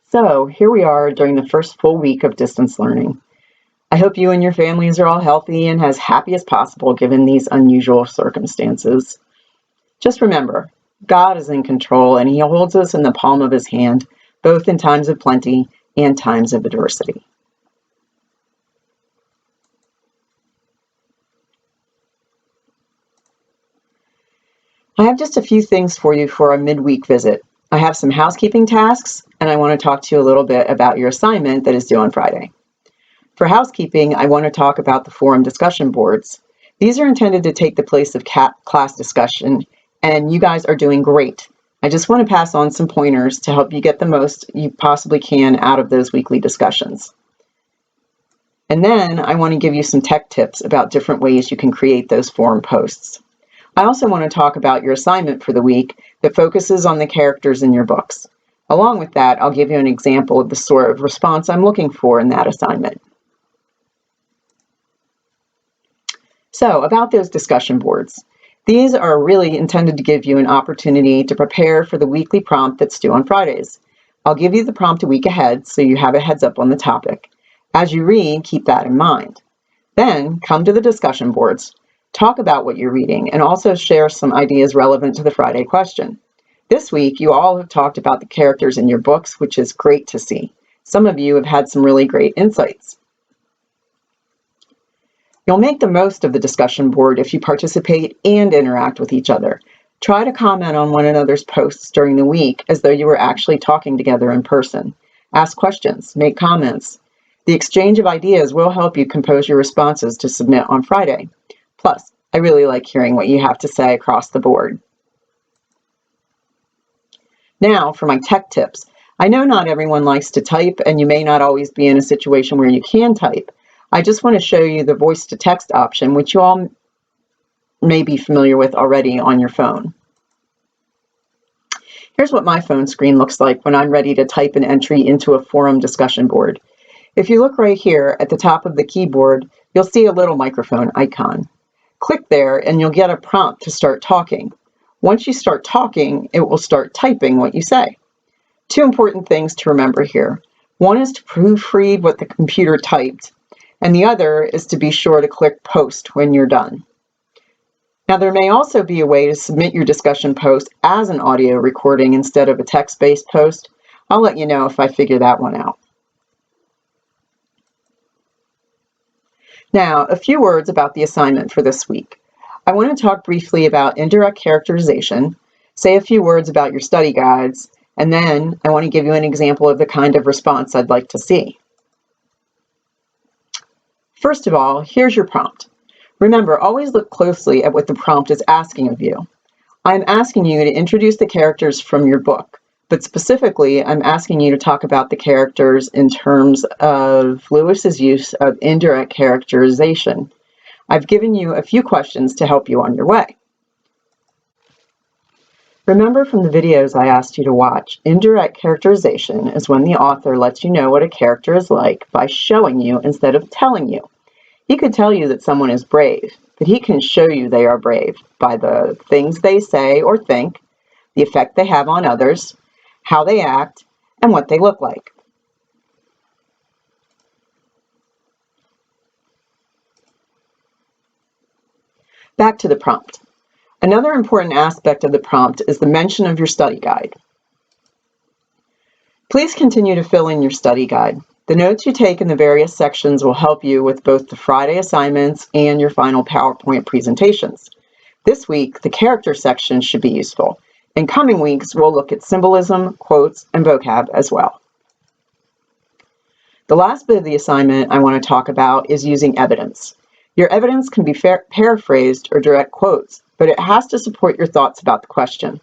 So here we are during the first full week of distance learning. I hope you and your families are all healthy and as happy as possible given these unusual circumstances. Just remember, God is in control and He holds us in the palm of His hand, both in times of plenty and times of adversity. I have just a few things for you for our midweek visit. I have some housekeeping tasks, and I want to talk to you a little bit about your assignment that is due on Friday. For housekeeping, I want to talk about the forum discussion boards. These are intended to take the place of class discussion, and you guys are doing great. I just want to pass on some pointers to help you get the most you possibly can out of those weekly discussions. And then I want to give you some tech tips about different ways you can create those forum posts. I also want to talk about your assignment for the week that focuses on the characters in your books. Along with that, I'll give you an example of the sort of response I'm looking for in that assignment. So, about those discussion boards. These are really intended to give you an opportunity to prepare for the weekly prompt that's due on Fridays. I'll give you the prompt a week ahead so you have a heads up on the topic. As you read, keep that in mind. Then, come to the discussion boards. Talk about what you're reading and also share some ideas relevant to the Friday question. This week, you all have talked about the characters in your books, which is great to see. Some of you have had some really great insights. You'll make the most of the discussion board if you participate and interact with each other. Try to comment on one another's posts during the week as though you were actually talking together in person. Ask questions, make comments. The exchange of ideas will help you compose your responses to submit on Friday. Plus, I really like hearing what you have to say across the board. Now, for my tech tips. I know not everyone likes to type, and you may not always be in a situation where you can type. I just want to show you the voice-to-text option, which you all may be familiar with already on your phone. Here's what my phone screen looks like when I'm ready to type an entry into a forum discussion board. If you look right here at the top of the keyboard, you'll see a little microphone icon. Click there and you'll get a prompt to start talking. Once you start talking, it will start typing what you say. Two important things to remember here. One is to proofread what the computer typed, and the other is to be sure to click post when you're done. Now, there may also be a way to submit your discussion post as an audio recording instead of a text-based post. I'll let you know if I figure that one out. Now, a few words about the assignment for this week. I want to talk briefly about indirect characterization, say a few words about your study guides, and then I want to give you an example of the kind of response I'd like to see. First of all, here's your prompt. Remember, always look closely at what the prompt is asking of you. I'm asking you to introduce the characters from your book, but specifically, I'm asking you to talk about the characters in terms of Lewis's use of indirect characterization. I've given you a few questions to help you on your way. Remember from the videos I asked you to watch, indirect characterization is when the author lets you know what a character is like by showing you instead of telling you. He could tell you that someone is brave, but he can show you they are brave by the things they say or think, the effect they have on others, how they act, and what they look like. Back to the prompt. Another important aspect of the prompt is the mention of your study guide. Please continue to fill in your study guide. The notes you take in the various sections will help you with both the Friday assignments and your final PowerPoint presentations. This week, the character section should be useful. In coming weeks, we'll look at symbolism, quotes, and vocab as well. The last bit of the assignment I want to talk about is using evidence. Your evidence can be paraphrased or direct quotes, but it has to support your thoughts about the question.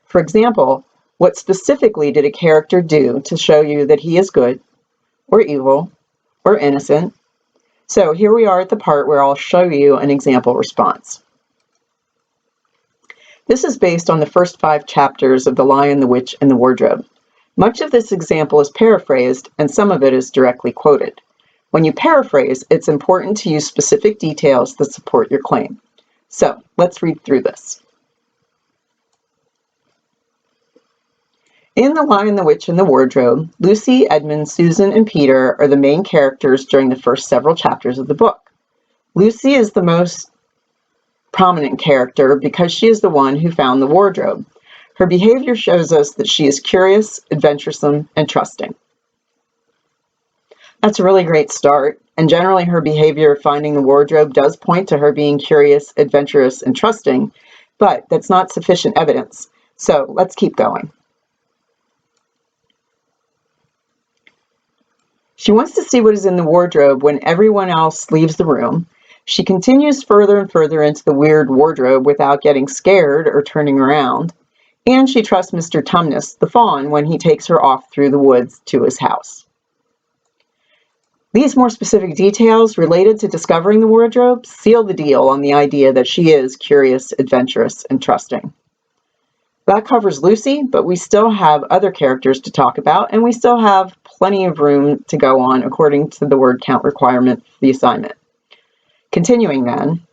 For example, what specifically did a character do to show you that he is good, or evil, or innocent? So here we are at the part where I'll show you an example response. This is based on the first 5 chapters of The Lion, the Witch, and the Wardrobe. Much of this example is paraphrased, and some of it is directly quoted. When you paraphrase, it's important to use specific details that support your claim. So let's read through this. In The Lion, the Witch, and the Wardrobe, Lucy, Edmund, Susan, and Peter are the main characters during the first several chapters of the book. Lucy is the most prominent character because she is the one who found the wardrobe. Her behavior shows us that she is curious, adventuresome, and trusting. That's a really great start, and generally her behavior of finding the wardrobe does point to her being curious, adventurous, and trusting, but that's not sufficient evidence. So let's keep going. She wants to see what is in the wardrobe when everyone else leaves the room. She continues further and further into the weird wardrobe without getting scared or turning around. And she trusts Mr. Tumnus, the fawn, when he takes her off through the woods to his house. These more specific details related to discovering the wardrobe seal the deal on the idea that she is curious, adventurous, and trusting. That covers Lucy, but we still have other characters to talk about, and we still have plenty of room to go on according to the word count requirement for the assignment. Continuing then,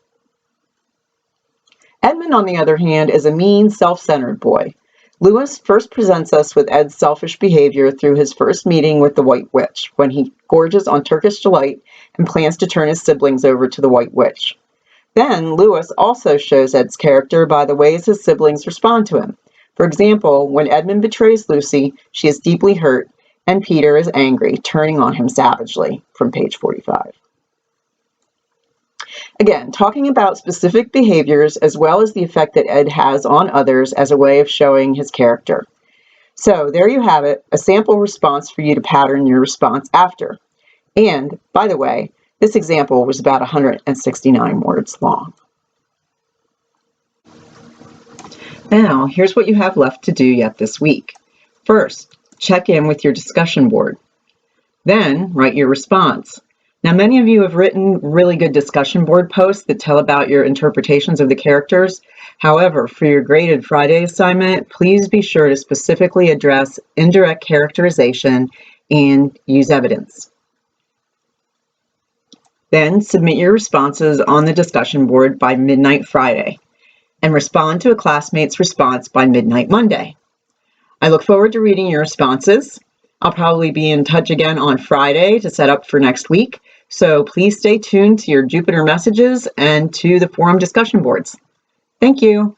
Edmund, on the other hand, is a mean, self-centered boy. Lewis first presents us with Ed's selfish behavior through his first meeting with the White Witch, when he gorges on Turkish delight and plans to turn his siblings over to the White Witch. Then Lewis also shows Ed's character by the ways his siblings respond to him. For example, when Edmund betrays Lucy, she is deeply hurt, and Peter is angry, turning on him savagely, from page 45. Again, talking about specific behaviors as well as the effect that Ed has on others as a way of showing his character. So there you have it, a sample response for you to pattern your response after. And, by the way, this example was about 169 words long. Now, here's what you have left to do yet this week. First, check in with your discussion board. Then, write your response. Now, many of you have written really good discussion board posts that tell about your interpretations of the characters. However, for your graded Friday assignment, please be sure to specifically address indirect characterization and use evidence. Then submit your responses on the discussion board by midnight Friday and respond to a classmate's response by midnight Monday. I look forward to reading your responses. I'll probably be in touch again on Friday to set up for next week, so please stay tuned to your Jupyter messages and to the forum discussion boards. Thank you.